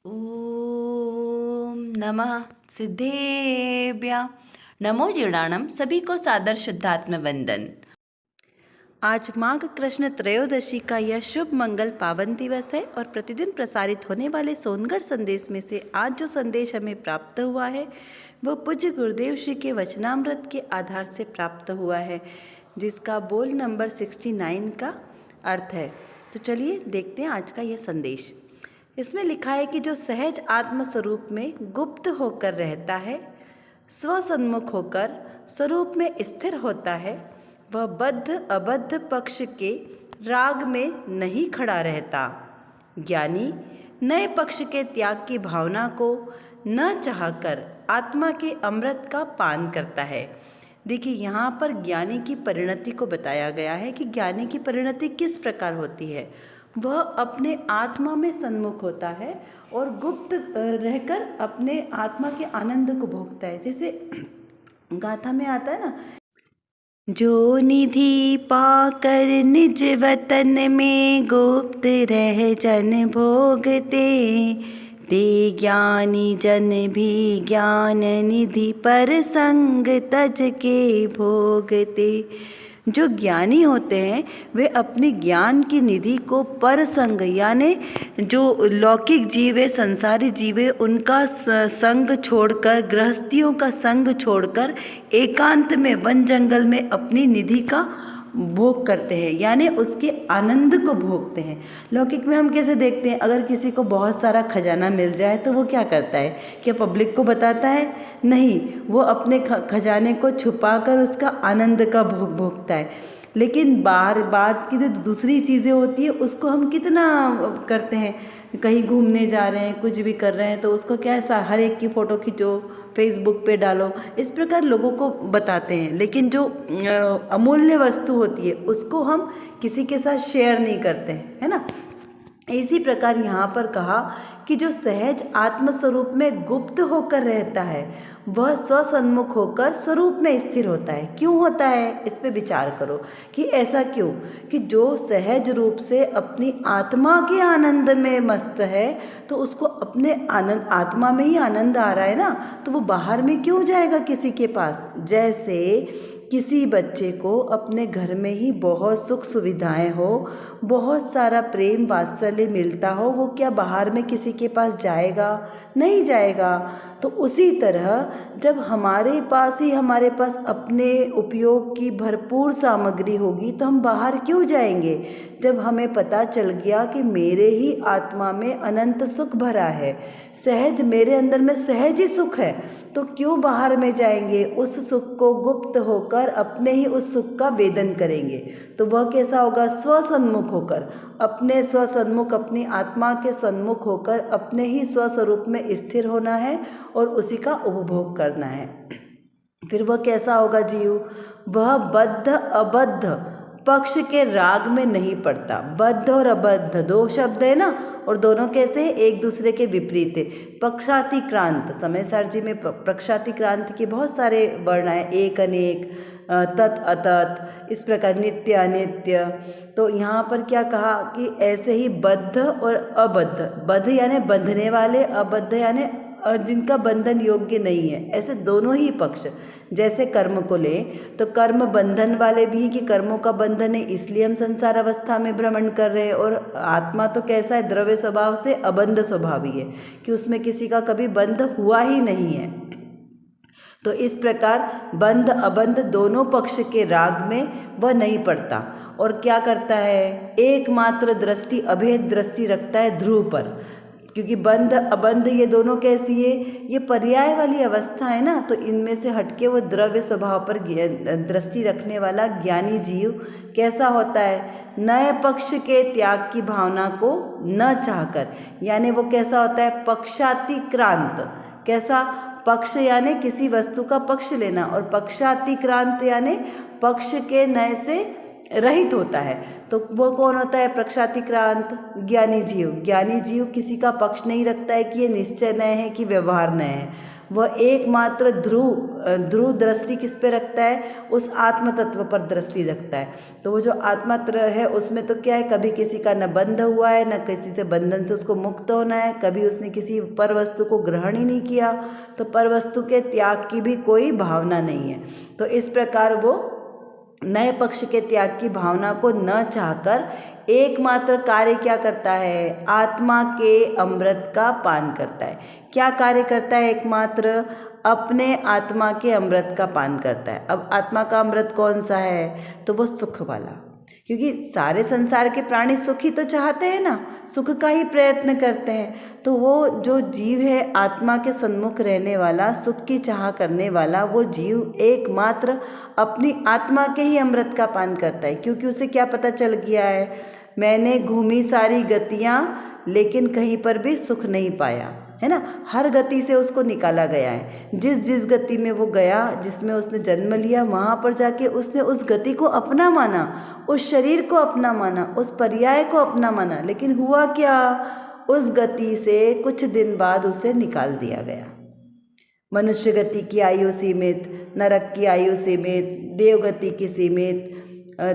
ओम नमः सिद्धेभ्य नमो जीर्णाणम। सभी को सादर शुद्धात्म वंदन। आज माघ कृष्ण त्रयोदशी का यह शुभ मंगल पावन दिवस है और प्रतिदिन प्रसारित होने वाले सोनगढ़ संदेश में से आज जो संदेश हमें प्राप्त हुआ है वह पूज्य गुरुदेव श्री के वचनामृत के आधार से प्राप्त हुआ है, जिसका बोल नंबर 69 का अर्थ है। तो चलिए देखते हैं आज का यह संदेश। इसमें लिखा है कि जो सहज आत्म स्वरूप में गुप्त होकर रहता है, स्वसन्मुख होकर स्वरूप में स्थिर होता है, वह बद्ध अबद्ध पक्ष के राग में नहीं खड़ा रहता। ज्ञानी नए पक्ष के त्याग की भावना को न चाहकर आत्मा के अमृत का पान करता है। देखिए, यहाँ पर ज्ञानी की परिणति को बताया गया है कि ज्ञानी की परिणति किस प्रकार होती है। वह अपने आत्मा में सन्मुख होता है और गुप्त रहकर अपने आत्मा के आनंद को भोगता है। जैसे गाथा में आता है ना, जो निधि पाकर निज वतन में गुप्त रह जन भोगते, ते ज्ञानी जन भी ज्ञान निधि पर संग तज के भोगते। जो ज्ञानी होते हैं वे अपनी ज्ञान की निधि को पर संग, यानी जो लौकिक जीव है, संसारी जीव है, उनका संग छोड़कर, गृहस्थियों का संग छोड़कर एकांत में वन जंगल में अपनी निधि का भोग करते हैं, यानी उसके आनंद को भोगते हैं। लौकिक में हम कैसे देखते हैं, अगर किसी को बहुत सारा खजाना मिल जाए तो वो क्या करता है, क्या पब्लिक को बताता है? नहीं, वो अपने खजाने को छुपाकर उसका आनंद का भोग भोगता है। लेकिन बाहर बात की जो दूसरी चीज़ें होती है उसको हम कितना करते हैं, कहीं घूमने जा रहे हैं, कुछ भी कर रहे हैं तो उसको क्या है, हर एक की फ़ोटो खींचो, फेसबुक पे डालो, इस प्रकार लोगों को बताते हैं। लेकिन जो अमूल्य वस्तु होती है उसको हम किसी के साथ शेयर नहीं करते हैं, है ना। इसी प्रकार यहाँ पर कहा कि जो सहज आत्मस्वरूप में गुप्त होकर रहता है वह स्वसन्मुख होकर स्वरूप में स्थिर होता है। क्यों होता है, इस पे विचार करो कि ऐसा क्यों, कि जो सहज रूप से अपनी आत्मा के आनंद में मस्त है तो उसको अपने आनंद, आत्मा में ही आनंद आ रहा है ना, तो वो बाहर में क्यों जाएगा किसी के पास। जैसे किसी बच्चे को अपने घर में ही बहुत सुख सुविधाएं हो, बहुत सारा प्रेम वात्सल्य मिलता हो, वो क्या बाहर में किसी के पास जाएगा? नहीं जाएगा। तो उसी तरह जब हमारे पास अपने उपयोग की भरपूर सामग्री होगी तो हम बाहर क्यों जाएंगे। जब हमें पता चल गया कि मेरे ही आत्मा में अनंत सुख भरा है, सहज मेरे अंदर में सहज ही सुख है, तो क्यों बाहर में जाएंगे। उस सुख को गुप्त होकर अपने ही उस सुख का वेदन करेंगे। तो वह कैसा होगा, स्वसन्मुख होकर, अपने स्वसन्मुख, अपनी आत्मा के सन्मुख होकर अपने ही स्वस्वरूप में स्थिर होना है और उसी का उपभोग करना है। फिर वह कैसा होगा जीव, वह बद्ध अबद्ध पक्ष के राग में नहीं पड़ता। बद्ध और अबद्ध दो शब्द है ना, और दोनों कैसे एक दूसरे के विपरीत है। पक्षातिक्रांत, समय सारजी में पक्षातिक्रांत के बहुत सारे वर्ण आए, एक अनेक, तत् अतत्, इस प्रकार नित्य अनित्य। तो यहाँ पर क्या कहा कि ऐसे ही बद्ध और अबद्ध, बद्ध यानी बंधने वाले, अबद्ध यानी जिनका बंधन योग्य नहीं है, ऐसे दोनों ही पक्ष। जैसे कर्म को लें तो कर्म बंधन वाले भी हैं कि कर्मों का बंधन है इसलिए हम संसार अवस्था में भ्रमण कर रहे हैं, और आत्मा तो कैसा है, द्रव्य स्वभाव से अबंध स्वभावी है कि उसमें किसी का कभी बंध हुआ ही नहीं है। तो इस प्रकार बंध अबंध दोनों पक्ष के राग में वह नहीं पड़ता, और क्या करता है, एकमात्र दृष्टि, अभेद दृष्टि रखता है ध्रुव पर। क्योंकि बंध अबंध ये दोनों कैसी है, ये पर्याय वाली अवस्था है ना, तो इनमें से हटके वो द्रव्य स्वभाव पर दृष्टि रखने वाला ज्ञानी जीव कैसा होता है, नए पक्ष के त्याग की भावना को न चाहकर, यानी वो कैसा होता है, पक्षातिक्रांत। कैसा, पक्ष यानी किसी वस्तु का पक्ष लेना, और पक्षातिक्रांत यानी पक्ष के नए से रहित होता है। तो वो कौन होता है, पक्षातिक्रांत, ज्ञानी जीव। ज्ञानी जीव किसी का पक्ष नहीं रखता है कि ये निश्चय नय है कि व्यवहार नय है, वह एकमात्र ध्रुव दृष्टि किस पे रखता है? उस आत्म तत्व पर दृष्टि रखता है। तो वो जो आत्मा है उसमें तो क्या है, कभी किसी का न बंध हुआ है, न किसी से बंधन से उसको मुक्त होना है, कभी उसने किसी पर वस्तु को ग्रहण ही नहीं किया, तो पर वस्तु के त्याग की भी कोई भावना नहीं है। तो इस प्रकार वो नए पक्ष के त्याग की भावना को न चाहकर एकमात्र कार्य क्या करता है? आत्मा के अमृत का पान करता है। क्या कार्य करता है? एकमात्र अपने आत्मा के अमृत का पान करता है। अब आत्मा का अमृत कौन सा है? तो वो सुख वाला, क्योंकि सारे संसार के प्राणी सुख ही तो चाहते हैं ना, सुख का ही प्रयत्न करते हैं। तो वो जो जीव है आत्मा के सन्मुख रहने वाला, सुख की चाह करने वाला, वो जीव एकमात्र अपनी आत्मा के ही अमृत का पान करता है। क्योंकि उसे क्या पता चल गया है, मैंने घूमी सारी गतियाँ लेकिन कहीं पर भी सुख नहीं पाया, है ना। हर गति से उसको निकाला गया है। जिस गति में वो गया, जिसमें उसने जन्म लिया, वहाँ पर जाके उसने उस गति को अपना माना, उस शरीर को अपना माना, उस पर्याय को अपना माना। लेकिन हुआ क्या? उस गति से कुछ दिन बाद उसे निकाल दिया गया। मनुष्य गति की आयु सीमित, नरक की आयु सीमित, देवगति की सीमित,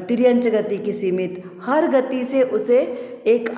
तिर्यंच गति की सीमित, हर गति से उसे एक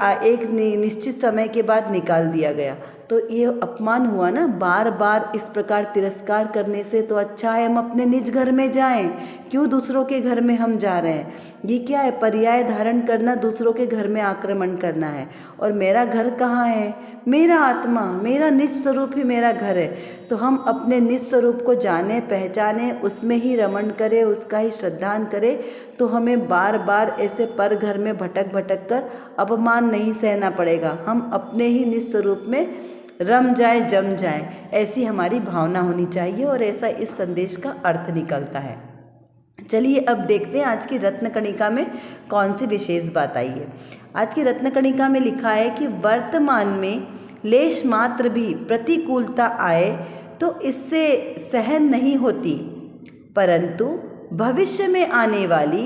निश्चित समय के बाद निकाल दिया गया। तो ये अपमान हुआ ना। बार बार इस प्रकार तिरस्कार करने से तो अच्छा है हम अपने निज घर में जाएं, क्यों दूसरों के घर में हम जा रहे हैं? ये क्या है? पर्याय धारण करना, दूसरों के घर में आक्रमण करना है। और मेरा घर कहाँ है? मेरा आत्मा, मेरा निज स्वरूप ही मेरा घर है। तो हम अपने निज स्वरूप को जाने, पहचाने, उसमें ही रमण करें, उसका ही श्रद्धान करें, तो हमें बार बार ऐसे पर घर में भटक भटक कर अपमान नहीं सहना पड़ेगा। हम अपने ही निज स्वरूप में रम जाए, जम जाए, ऐसी हमारी भावना होनी चाहिए। और ऐसा इस संदेश का अर्थ निकलता है। चलिए अब देखते हैं आज की रत्नकणिका में कौन सी विशेष बात आई है। आज की रत्नकणिका में लिखा है कि वर्तमान में लेश मात्र भी प्रतिकूलता आए तो इससे सहन नहीं होती, परंतु भविष्य में आने वाली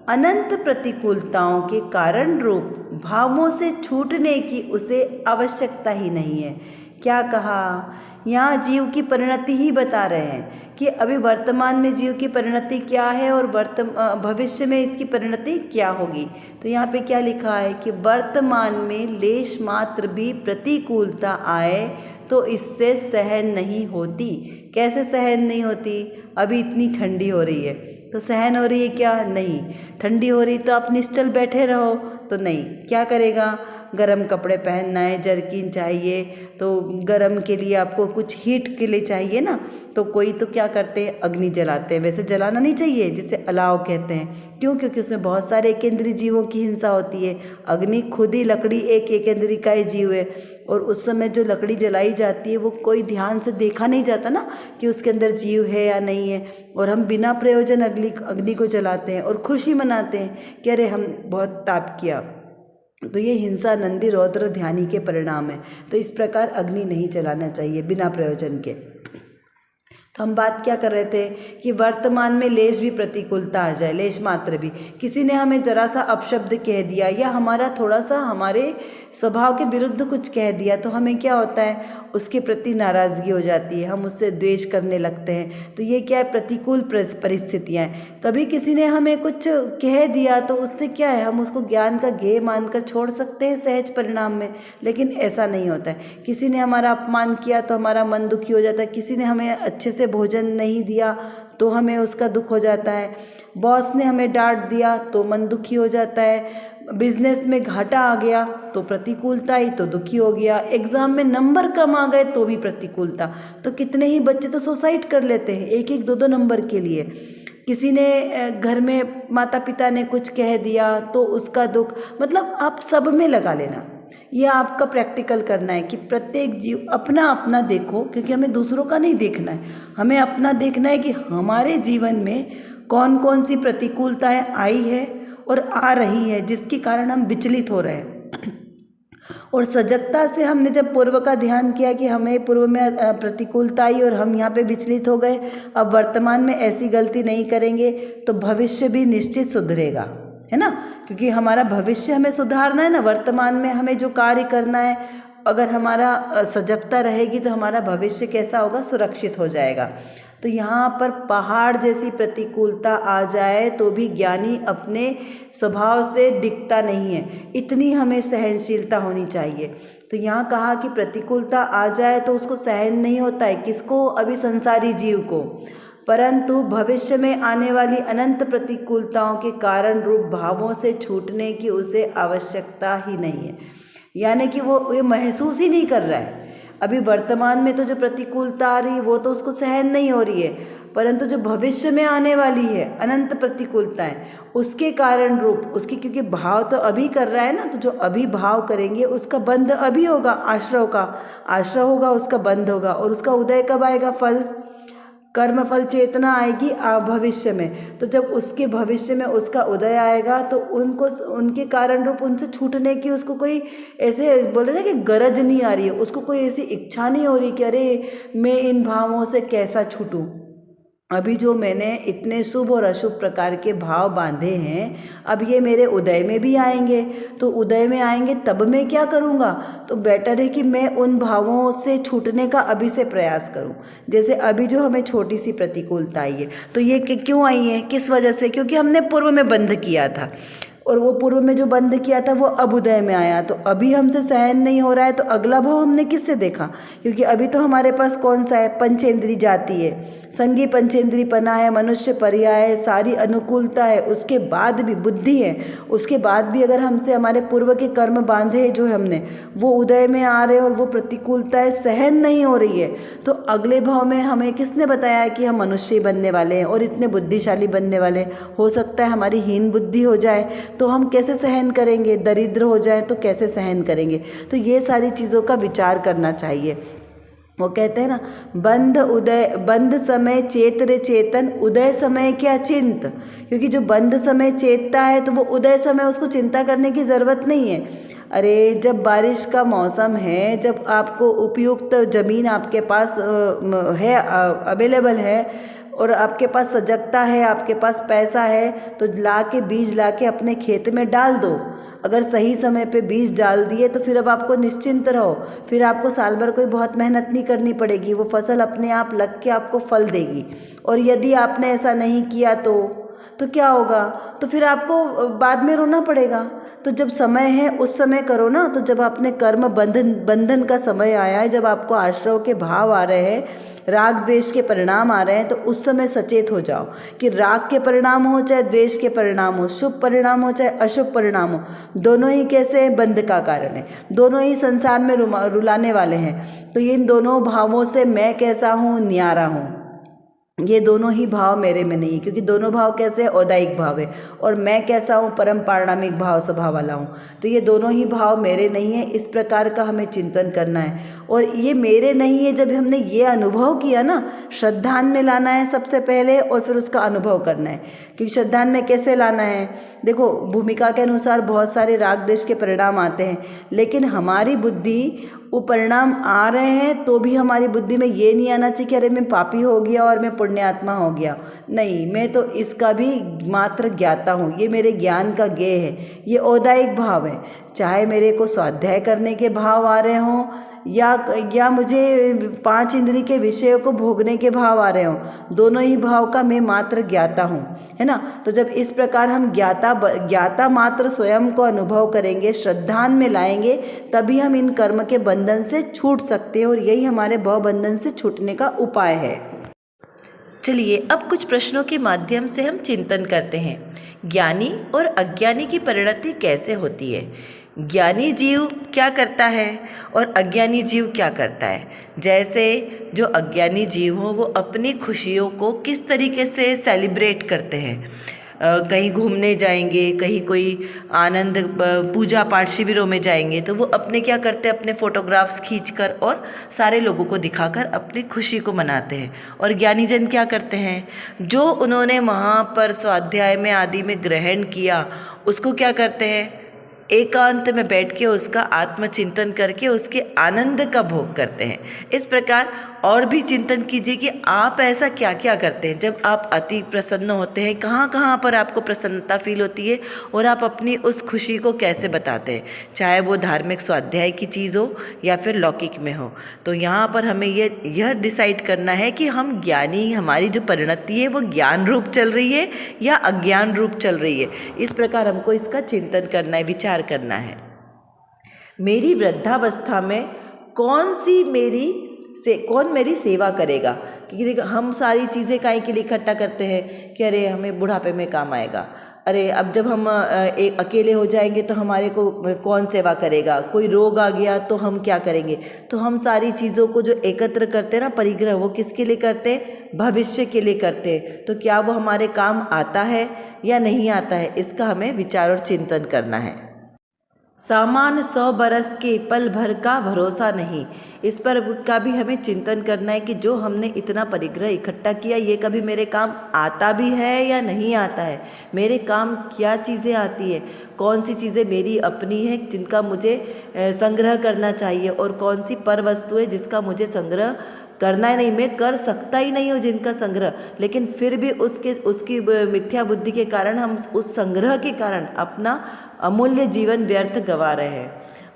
अनंत प्रतिकूलताओं के कारण रूप भावों से छूटने की उसे आवश्यकता ही नहीं है। क्या कहा? यहाँ जीव की परिणति ही बता रहे हैं कि अभी वर्तमान में जीव की परिणति क्या है और भविष्य में इसकी परिणति क्या होगी। तो यहाँ पे क्या लिखा है कि वर्तमान में लेश मात्र भी प्रतिकूलता आए तो इससे सहन नहीं होती। कैसे सहन नहीं होती? अभी इतनी ठंडी हो रही है तो सहन हो रही है क्या? नहीं। ठंडी हो रही तो आप निश्चल बैठे रहो तो नहीं। क्या करेगा? गरम कपड़े पहनना है, जर्किन चाहिए, तो गरम के लिए आपको कुछ हीट के लिए चाहिए ना, तो कोई तो क्या करते हैं? अग्नि जलाते हैं। वैसे जलाना नहीं चाहिए, जिसे अलाव कहते हैं। क्यों? क्योंकि उसमें बहुत सारे एकेंद्रीय जीवों की हिंसा होती है। अग्नि खुद ही लकड़ी एक एकेंद्रीय का ही जीव है, और उस समय जो लकड़ी जलाई जाती है वो कोई ध्यान से देखा नहीं जाता ना कि उसके अंदर जीव है या नहीं है, और हम बिना प्रयोजन अग्नि को जलाते हैं और खुशी मनाते हैं कि अरे हम बहुत ताप किया। तो ये हिंसा, नंदी, रौद्र, ध्यानी के परिणाम है। तो इस प्रकार अग्नि नहीं जलाना चाहिए बिना प्रयोजन के। तो हम बात क्या कर रहे थे कि वर्तमान में लेश भी प्रतिकूलता आ जाए, लेश मात्र भी, किसी ने हमें जरा सा अपशब्द कह दिया या हमारा थोड़ा सा हमारे स्वभाव के विरुद्ध कुछ कह दिया, तो हमें क्या होता है? उसके प्रति नाराज़गी हो जाती है, हम उससे द्वेष करने लगते हैं। तो ये क्या है? प्रतिकूल परिस्थितियाँ हैं। कभी किसी ने हमें कुछ कह दिया तो उससे क्या है? हम उसको ज्ञान का गेय मानकर छोड़ सकते हैं सहज परिणाम में, लेकिन ऐसा नहीं होता है। किसी ने हमारा अपमान किया तो हमारा मन दुखी हो जाता है। किसी ने हमें अच्छे से भोजन नहीं दिया तो हमें उसका दुख हो जाता है। बॉस ने हमें डांट दिया तो मन दुखी हो जाता है। बिजनेस में घाटा आ गया तो प्रतिकूलता ही, तो दुखी हो गया। एग्ज़ाम में नंबर कम आ गए तो भी प्रतिकूलता। तो कितने ही बच्चे तो सुसाइड कर लेते हैं एक एक दो दो नंबर के लिए। किसी ने घर में माता पिता ने कुछ कह दिया तो उसका दुख, मतलब आप सब में लगा लेना। यह आपका प्रैक्टिकल करना है कि प्रत्येक जीव अपना अपना देखो, क्योंकि हमें दूसरों का नहीं देखना है, हमें अपना देखना है कि हमारे जीवन में कौन कौन सी प्रतिकूलताएं आई है और आ रही है जिसके कारण हम विचलित हो रहे हैं। और सजगता से हमने जब पूर्व का ध्यान किया कि हमें पूर्व में प्रतिकूलता आई और हम यहाँ पे विचलित हो गए, अब वर्तमान में ऐसी गलती नहीं करेंगे तो भविष्य भी निश्चित सुधरेगा, है ना। क्योंकि हमारा भविष्य हमें सुधारना है ना। वर्तमान में हमें जो कार्य करना है अगर हमारा सजगता रहेगी तो हमारा भविष्य कैसा होगा, सुरक्षित हो जाएगा। तो यहाँ पर पहाड़ जैसी प्रतिकूलता आ जाए तो भी ज्ञानी अपने स्वभाव से डिगता नहीं है, इतनी हमें सहनशीलता होनी चाहिए। तो यहाँ कहा कि प्रतिकूलता आ जाए तो उसको सहन नहीं होता है, किसको, अभी संसारी जीव को, परंतु भविष्य में आने वाली अनंत प्रतिकूलताओं के कारण रूप भावों से छूटने की उसे आवश्यकता ही नहीं है। यानी कि वो ये महसूस ही नहीं कर रहा है। अभी वर्तमान में तो जो प्रतिकूलता आ रही है वो तो उसको सहन नहीं हो रही है, परंतु जो भविष्य में आने वाली है अनंत प्रतिकूलताएं, उसके कारण रूप उसकी, क्योंकि भाव तो अभी कर रहा है ना, तो जो अभी भाव करेंगे उसका बंध अभी होगा, आश्रव का आश्रव होगा, उसका बंध होगा। और उसका उदय कब आएगा, फल, कर्म फल चेतना आएगी भविष्य में। तो जब उसके भविष्य में उसका उदय आएगा तो उनको, उनके कारण रूप उनसे छूटने की उसको कोई ऐसे बोले ना कि गरज नहीं आ रही है, उसको कोई ऐसी इच्छा नहीं हो रही कि अरे मैं इन भावों से कैसा छूटूं। अभी जो मैंने इतने शुभ और अशुभ प्रकार के भाव बांधे हैं, अब ये मेरे उदय में भी आएंगे, तो उदय में आएंगे तब मैं क्या करूँगा, तो बेटर है कि मैं उन भावों से छूटने का अभी से प्रयास करूँ। जैसे अभी जो हमें छोटी सी प्रतिकूलता आई है, तो ये क्यों आई है, किस वजह से, क्योंकि हमने पूर्व में बंध किया था, और वो पूर्व में जो बंद किया था वो अब उदय में आया, तो अभी हमसे सहन नहीं हो रहा है, तो अगला भाव हमने किससे देखा, क्योंकि अभी तो हमारे पास कौन सा है, पंचेंद्री जाती है, संगी पंचेंद्री पना है, मनुष्य पर्याय है, सारी अनुकूलता है, उसके बाद भी बुद्धि है, उसके बाद भी अगर हमसे हमारे पूर्व के कर्म बांधे जो हमने वो उदय में आ रहे और वो प्रतिकूलताएं सहन नहीं हो रही है, तो अगले भाव में हमें किसने बताया कि हम मनुष्य बनने वाले हैं और इतने बुद्धिशाली बनने वाले, हो सकता है हमारी हीन बुद्धि हो जाए तो हम कैसे सहन करेंगे, दरिद्र हो जाए तो कैसे सहन करेंगे। तो ये सारी चीज़ों का विचार करना चाहिए। वो कहते हैं ना, बंध समय चेत रे चेतन, उदय समय क्या चिंत, क्योंकि जो बंध समय चेतता है तो वो उदय समय उसको चिंता करने की ज़रूरत नहीं है। अरे जब बारिश का मौसम है, जब आपको उपयुक्त ज़मीन आपके पास है, अवेलेबल है, और आपके पास सजगता है, आपके पास पैसा है, तो बीज ला के अपने खेत में डाल दो। अगर सही समय पे बीज डाल दिए तो फिर अब आपको निश्चिंत रहो, फिर आपको साल भर कोई बहुत मेहनत नहीं करनी पड़ेगी, वो फसल अपने आप लग के आपको फल देगी। और यदि आपने ऐसा नहीं किया तो क्या होगा, तो फिर आपको बाद में रोना पड़ेगा। तो जब समय है उस समय करो ना। तो जब आपने कर्म बंधन का समय आया है, जब आपको आश्रव के भाव आ रहे हैं, राग द्वेष के परिणाम आ रहे हैं, तो उस समय सचेत हो जाओ कि राग के परिणाम हो चाहे द्वेष के परिणाम हो, शुभ परिणाम हो चाहे अशुभ परिणाम हो, दोनों ही कैसे बंध का कारण है, दोनों ही संसार में रुलाने वाले हैं। तो इन दोनों भावों से मैं कैसा हूँ, न्यारा हूँ, ये दोनों ही भाव मेरे में नहीं है, क्योंकि दोनों भाव कैसे, औदायिक भाव है, और मैं कैसा हूँ, परम पारणामिक भाव स्वभाव वाला हूँ। तो ये दोनों ही भाव मेरे नहीं है, इस प्रकार का हमें चिंतन करना है। और ये मेरे नहीं है, जब हमने ये अनुभव किया ना, श्रद्धान में लाना है सबसे पहले, और फिर उसका अनुभव करना है। क्योंकि श्रद्धान में कैसे लाना है, देखो भूमिका के अनुसार बहुत सारे राग द्वेष के परिणाम आते हैं, लेकिन हमारी बुद्धि, वो परिणाम आ रहे हैं तो भी हमारी बुद्धि में ये नहीं आना चाहिए कि अरे मैं पापी हो गया और मैं पुण्यात्मा हो गया। नहीं, मैं तो इसका भी मात्र ज्ञाता हूँ, ये मेरे ज्ञान का ज्ञेय है, ये औदायिक भाव है। चाहे मेरे को स्वाध्याय करने के भाव आ रहे हों या मुझे 5 इंद्रिय के विषयों को भोगने के भाव आ रहे हों, दोनों ही भाव का मैं मात्र ज्ञाता हूँ, है ना। तो जब इस प्रकार हम ज्ञाता मात्र स्वयं को अनुभव करेंगे, श्रद्धान में लाएंगे, तभी हम इन कर्म के बंधन से छूट सकते हैं, और यही हमारे भव बंधन से छूटने का उपाय है। चलिए अब कुछ प्रश्नों के माध्यम से हम चिंतन करते हैं। ज्ञानी और अज्ञानी की परिणति कैसे होती है, ज्ञानी जीव क्या करता है और अज्ञानी जीव क्या करता है। जैसे जो अज्ञानी जीव हो वो अपनी खुशियों को किस तरीके से सेलिब्रेट करते हैं, कहीं घूमने जाएंगे, कहीं कोई आनंद पूजा पाठ शिविरों में जाएंगे, तो वो अपने क्या करते हैं, अपने फ़ोटोग्राफ्स खींचकर और सारे लोगों को दिखाकर अपनी खुशी को मनाते हैं। और ज्ञानी जन क्या करते हैं, जो उन्होंने वहाँ पर स्वाध्याय में आदि में ग्रहण किया उसको क्या करते हैं, एकांत में बैठ के उसका आत्मचिंतन करके उसके आनंद का भोग करते हैं। इस प्रकार और भी चिंतन कीजिए कि आप ऐसा क्या क्या करते हैं जब आप अति प्रसन्न होते हैं, कहाँ कहाँ पर आपको प्रसन्नता फील होती है और आप अपनी उस खुशी को कैसे बताते हैं, चाहे वो धार्मिक स्वाध्याय की चीज़ हो या फिर लौकिक में हो। तो यहाँ पर हमें यह डिसाइड करना है कि हम ज्ञानी, हमारी जो परिणति है वो ज्ञान रूप चल रही है या अज्ञान रूप चल रही है। इस प्रकार हमको इसका चिंतन करना है, विचार करना है। मेरी वृद्धावस्था में कौन मेरी सेवा करेगा। क्योंकि देखो, हम सारी चीज़ें काहे के लिए इकट्ठा करते हैं कि अरे हमें बुढ़ापे में काम आएगा, अरे अब जब हम एक अकेले हो जाएंगे तो हमारे को कौन सेवा करेगा, कोई रोग आ गया तो हम क्या करेंगे। तो हम सारी चीज़ों को जो एकत्र करते हैं ना, परिग्रह, वो किसके लिए करते हैं, भविष्य के लिए करते हैं। तो क्या वो हमारे काम आता है या नहीं आता है, इसका हमें विचार और चिंतन करना है। सामान 100 बरस के पल भर का भरोसा नहीं, इस पर का भी हमें चिंतन करना है कि जो हमने इतना परिग्रह इकट्ठा किया ये कभी मेरे काम आता भी है या नहीं आता है। मेरे काम क्या चीज़ें आती है, कौन सी चीज़ें मेरी अपनी है जिनका मुझे संग्रह करना चाहिए और कौन सी पर वस्तु है जिसका मुझे संग्रह करना ही नहीं, मैं कर सकता ही नहीं हूँ जिनका संग्रह। लेकिन फिर भी उसकी मिथ्या बुद्धि के कारण हम उस संग्रह के कारण अपना अमूल्य जीवन व्यर्थ गवा रहे हैं।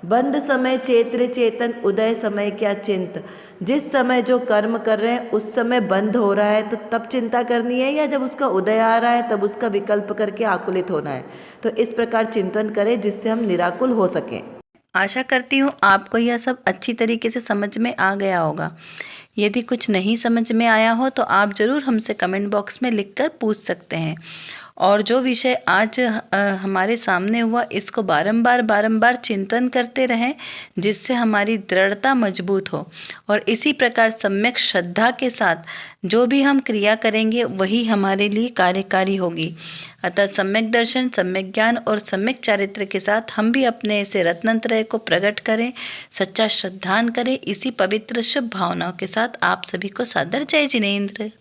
बंद समय चेत्र चेतन, उदय समय क्या चिंत। जिस समय जो कर्म कर रहे हैं उस समय बंद हो रहा है तो तब चिंता करनी है, या जब उसका उदय आ रहा है तब उसका विकल्प करके आकुलित होना है। तो इस प्रकार चिंतन करें जिससे हम निराकुल हो सकें। आशा करती हूँ आपको यह सब अच्छी तरीके से समझ में आ गया होगा। यदि कुछ नहीं समझ में आया हो तो आप ज़रूर हमसे कमेंट बॉक्स में लिखकर पूछ सकते हैं। और जो विषय आज हमारे सामने हुआ, इसको बारंबार चिंतन करते रहें जिससे हमारी दृढ़ता मजबूत हो। और इसी प्रकार सम्यक श्रद्धा के साथ जो भी हम क्रिया करेंगे वही हमारे लिए कार्यकारी होगी। अतः सम्यक दर्शन, सम्यक ज्ञान और सम्यक चारित्र के साथ हम भी अपने ऐसे रत्नत्रय को प्रकट करें, सच्चा श्रद्धान करें। इसी पवित्र शुभ भावनाओं के साथ आप सभी को सादर जय जिनेंद्र।